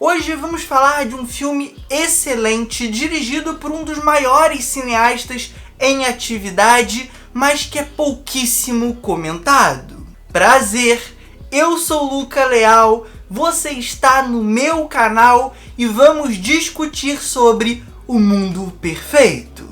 Hoje vamos falar de um filme excelente, dirigido por um dos maiores cineastas em atividade, mas que é pouquíssimo comentado. Prazer, eu sou Luca Leal, você está no meu canal e vamos discutir sobre O Mundo Perfeito.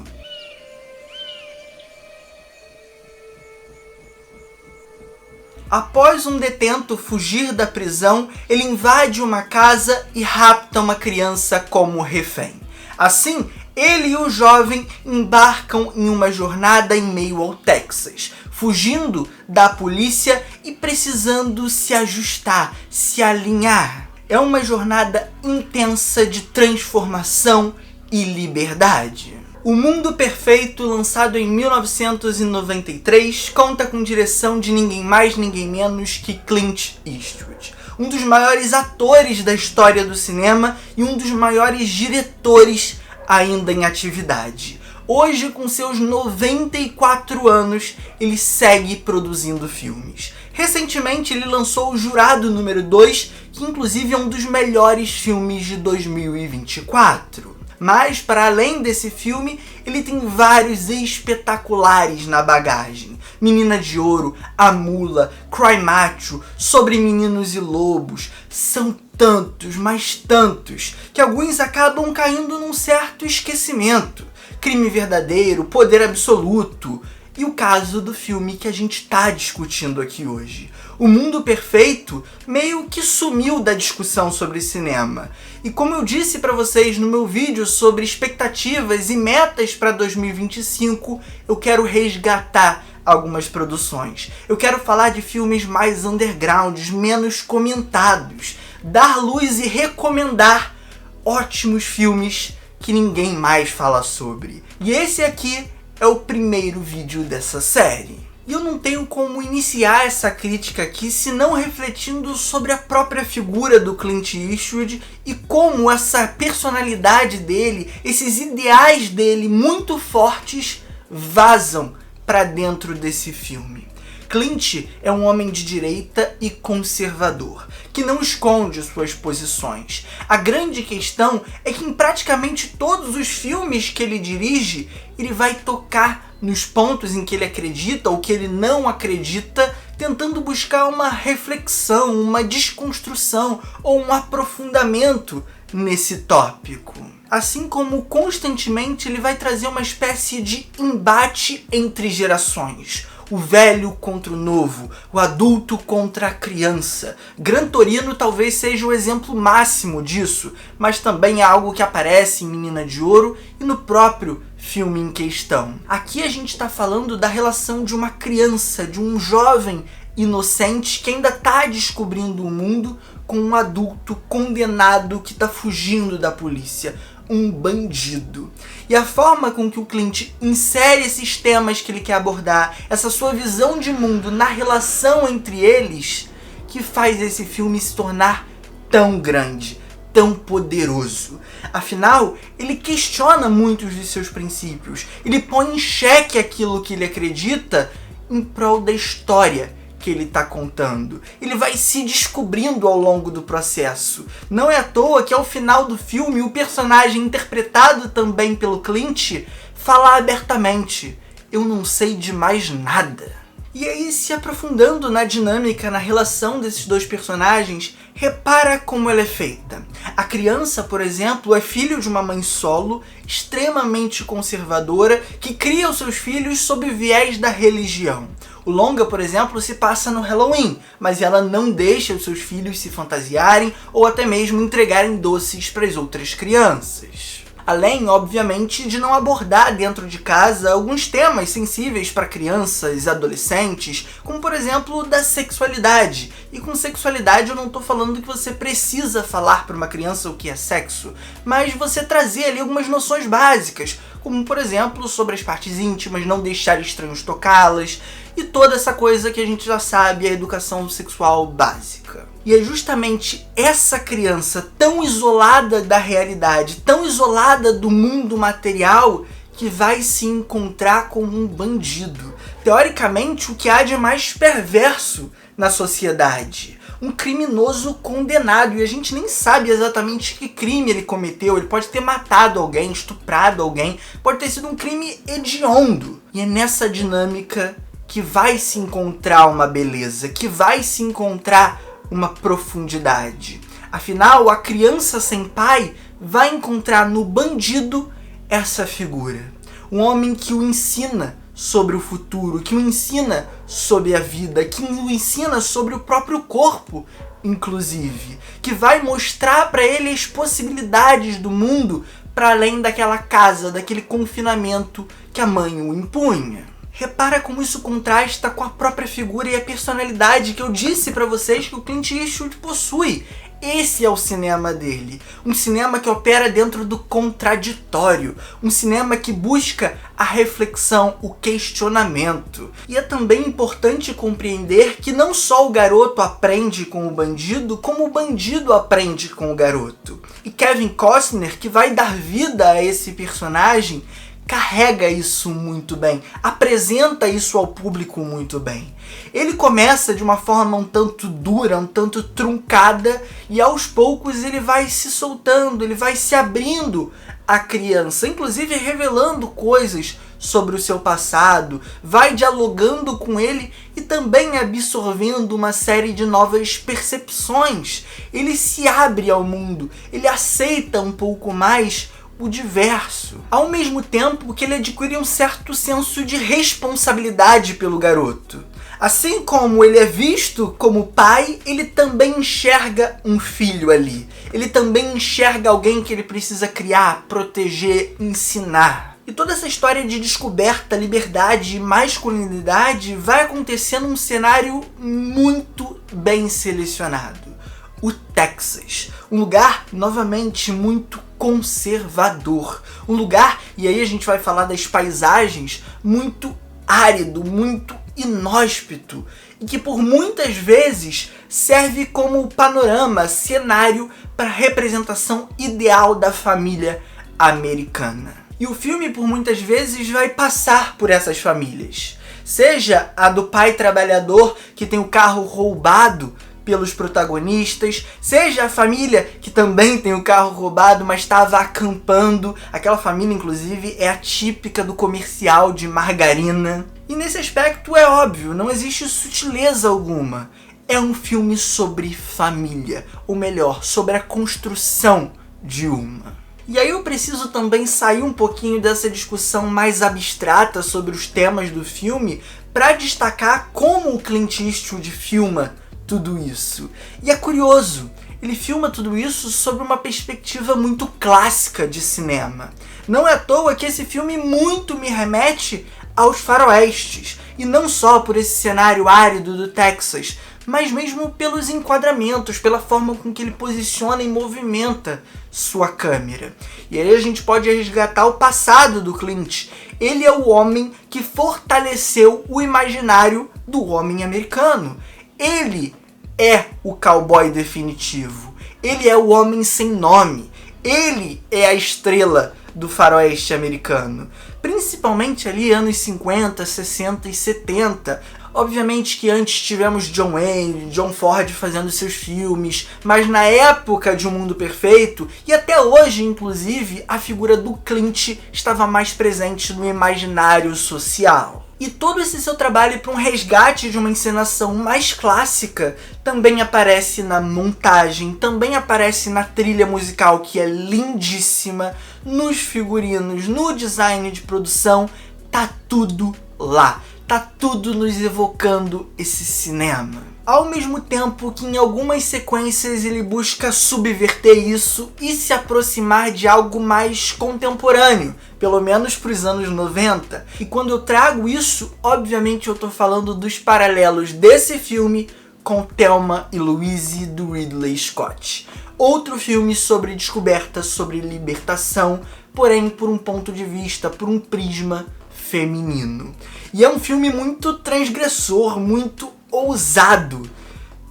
Após um detento fugir da prisão, ele invade uma casa e rapta uma criança como refém. Assim, ele e o jovem embarcam em uma jornada em meio ao Texas, fugindo da polícia e precisando se ajustar, se alinhar. É uma jornada intensa de transformação e liberdade. O Mundo Perfeito, lançado em 1993, conta com direção de ninguém mais, ninguém menos que Clint Eastwood, um dos maiores atores da história do cinema e um dos maiores diretores ainda em atividade. Hoje, com seus 94 anos, ele segue produzindo filmes. Recentemente, ele lançou O Jurado número 2, que inclusive é um dos melhores filmes de 2024. Mas, para além desse filme, ele tem vários espetaculares na bagagem. Menina de Ouro, A Mula, Cry Macho, Sobre Meninos e Lobos. São tantos, mas tantos, que alguns acabam caindo num certo esquecimento. Crime Verdadeiro, Poder Absoluto e o caso do filme que a gente está discutindo aqui hoje. O Mundo Perfeito meio que sumiu da discussão sobre cinema. E como eu disse para vocês no meu vídeo sobre expectativas e metas para 2025, eu quero resgatar algumas produções. Eu quero falar de filmes mais undergrounds, menos comentados, dar luz e recomendar ótimos filmes que ninguém mais fala sobre. E esse aqui é o primeiro vídeo dessa série. E eu não tenho como iniciar essa crítica aqui senão refletindo sobre a própria figura do Clint Eastwood e como essa personalidade dele, esses ideais dele muito fortes, vazam para dentro desse filme. Clint é um homem de direita e conservador, que não esconde suas posições. A grande questão é que em praticamente todos os filmes que ele dirige, ele vai tocar nos pontos em que ele acredita ou que ele não acredita, tentando buscar uma reflexão, uma desconstrução ou um aprofundamento nesse tópico. Assim como constantemente ele vai trazer uma espécie de embate entre gerações. O velho contra o novo, o adulto contra a criança. Gran Torino talvez seja o exemplo máximo disso, mas também é algo que aparece em Menina de Ouro e no próprio filme em questão. Aqui a gente está falando da relação de uma criança, de um jovem inocente que ainda está descobrindo o mundo com um adulto condenado que está fugindo da polícia. Um bandido. E a forma com que o Clint insere esses temas que ele quer abordar, essa sua visão de mundo na relação entre eles, que faz esse filme se tornar tão grande, tão poderoso. Afinal, ele questiona muitos de seus princípios, ele põe em xeque aquilo que ele acredita em prol da história que ele está contando. Ele vai se descobrindo ao longo do processo. Não é à toa que ao final do filme o personagem interpretado também pelo Clint fala abertamente: eu não sei de mais nada. E aí, se aprofundando na dinâmica, na relação desses dois personagens, repara como ela é feita. A criança, por exemplo, é filho de uma mãe solo, extremamente conservadora, que cria os seus filhos sob viés da religião. O longa, por exemplo, se passa no Halloween, mas ela não deixa os seus filhos se fantasiarem ou até mesmo entregarem doces para as outras crianças. Além, obviamente, de não abordar dentro de casa alguns temas sensíveis para crianças e adolescentes, como por exemplo da sexualidade. E com sexualidade eu não estou falando que você precisa falar para uma criança o que é sexo, mas você trazer ali algumas noções básicas, como por exemplo sobre as partes íntimas, não deixar estranhos tocá-las, e toda essa coisa que a gente já sabe, a educação sexual básica. E é justamente essa criança tão isolada da realidade, tão isolada do mundo material, que vai se encontrar com um bandido. Teoricamente, o que há de mais perverso na sociedade. um criminoso condenado, e a gente nem sabe exatamente que crime ele cometeu. Ele pode ter matado alguém, estuprado alguém, pode ter sido um crime hediondo. E é nessa dinâmica que vai se encontrar uma beleza, que vai se encontrar uma profundidade. Afinal, a criança sem pai vai encontrar no bandido essa figura. Um homem que o ensina sobre o futuro, que o ensina sobre a vida, que o ensina sobre o próprio corpo, inclusive. Que vai mostrar para ele as possibilidades do mundo para além daquela casa, daquele confinamento que a mãe o impunha. Repara como isso contrasta com a própria figura e a personalidade que eu disse para vocês que o Clint Eastwood possui. Esse é o cinema dele, um cinema que opera dentro do contraditório, um cinema que busca a reflexão, o questionamento. E é também importante compreender que não só o garoto aprende com o bandido, como o bandido aprende com o garoto. E Kevin Costner, que vai dar vida a esse personagem, carrega isso muito bem, apresenta isso ao público muito bem. Ele começa de uma forma um tanto dura, um tanto truncada, e aos poucos ele vai se soltando, ele vai se abrindo à criança, inclusive revelando coisas sobre o seu passado, vai dialogando com ele e também absorvendo uma série de novas percepções. Ele se abre ao mundo, ele aceita um pouco mais o diverso, ao mesmo tempo que ele adquire um certo senso de responsabilidade pelo garoto. Assim como ele é visto como pai, ele também enxerga um filho ali. Ele também enxerga alguém que ele precisa criar, proteger, ensinar. E toda essa história de descoberta, liberdade e masculinidade vai acontecer num cenário muito bem selecionado. O Texas, um lugar novamente muito conservador, um lugar, e aí a gente vai falar das paisagens, muito árido, muito inóspito, e que por muitas vezes serve como panorama, cenário para a representação ideal da família americana. E o filme por muitas vezes vai passar por essas famílias, seja a do pai trabalhador que tem o carro roubado pelos protagonistas, seja a família que também tem o carro roubado, mas estava acampando. Aquela família, inclusive, é a típica do comercial de margarina. E nesse aspecto é óbvio, não existe sutileza alguma. É um filme sobre família, ou melhor, sobre a construção de uma. E aí eu preciso também sair um pouquinho dessa discussão mais abstrata sobre os temas do filme para destacar como o Clint Eastwood filma tudo isso. E é curioso, ele filma tudo isso sob uma perspectiva muito clássica de cinema. Não é à toa que esse filme muito me remete aos faroestes, e não só por esse cenário árido do Texas, mas mesmo pelos enquadramentos, pela forma com que ele posiciona e movimenta sua câmera. E aí a gente pode resgatar o passado do Clint. Ele é o homem que fortaleceu o imaginário do homem americano. Ele é o cowboy definitivo. Ele é o homem sem nome. Ele é a estrela do faroeste americano. Principalmente ali anos 50, 60 e 70. Obviamente que antes tivemos John Wayne, John Ford fazendo seus filmes, mas na época de Um Mundo Perfeito, e até hoje inclusive, a figura do Clint estava mais presente no imaginário social. E todo esse seu trabalho para um resgate de uma encenação mais clássica também aparece na montagem, também aparece na trilha musical, que é lindíssima, nos figurinos, no design de produção, tá tudo lá. Tá tudo nos evocando esse cinema. Ao mesmo tempo que em algumas sequências ele busca subverter isso e se aproximar de algo mais contemporâneo, pelo menos para os anos 90. E quando eu trago isso, obviamente eu tô falando dos paralelos desse filme com Thelma e Louise, do Ridley Scott. Outro filme sobre descoberta, sobre libertação, porém por um ponto de vista, por um prisma feminino. E é um filme muito transgressor, muito ousado,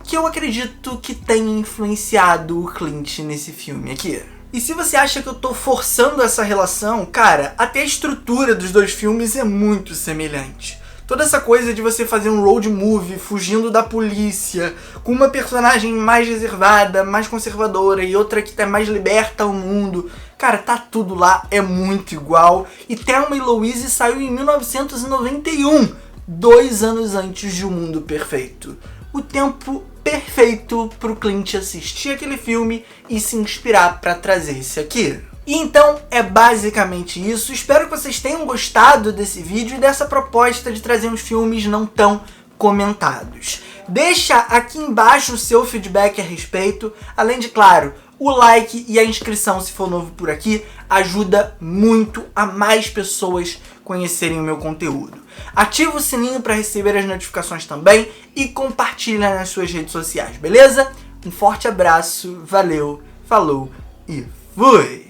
que eu acredito que tenha influenciado o Clint nesse filme aqui. E se você acha que eu tô forçando essa relação, cara, até a estrutura dos dois filmes é muito semelhante. Toda essa coisa de você fazer um road movie fugindo da polícia, com uma personagem mais reservada, mais conservadora e outra que tá mais liberta ao mundo. Cara, tá tudo lá, é muito igual. E Thelma e Louise saiu em 1991, 2 anos antes de O Mundo Perfeito. O tempo perfeito pro Clint assistir aquele filme e se inspirar pra trazer esse aqui. E então é basicamente isso. Espero que vocês tenham gostado desse vídeo e dessa proposta de trazer uns filmes não tão comentados. Deixa aqui embaixo o seu feedback a respeito, além de, claro, o like e a inscrição se for novo por aqui ajuda muito a mais pessoas conhecerem o meu conteúdo. Ativa o sininho para receber as notificações também e compartilha nas suas redes sociais, beleza? Um forte abraço, valeu, falou e fui!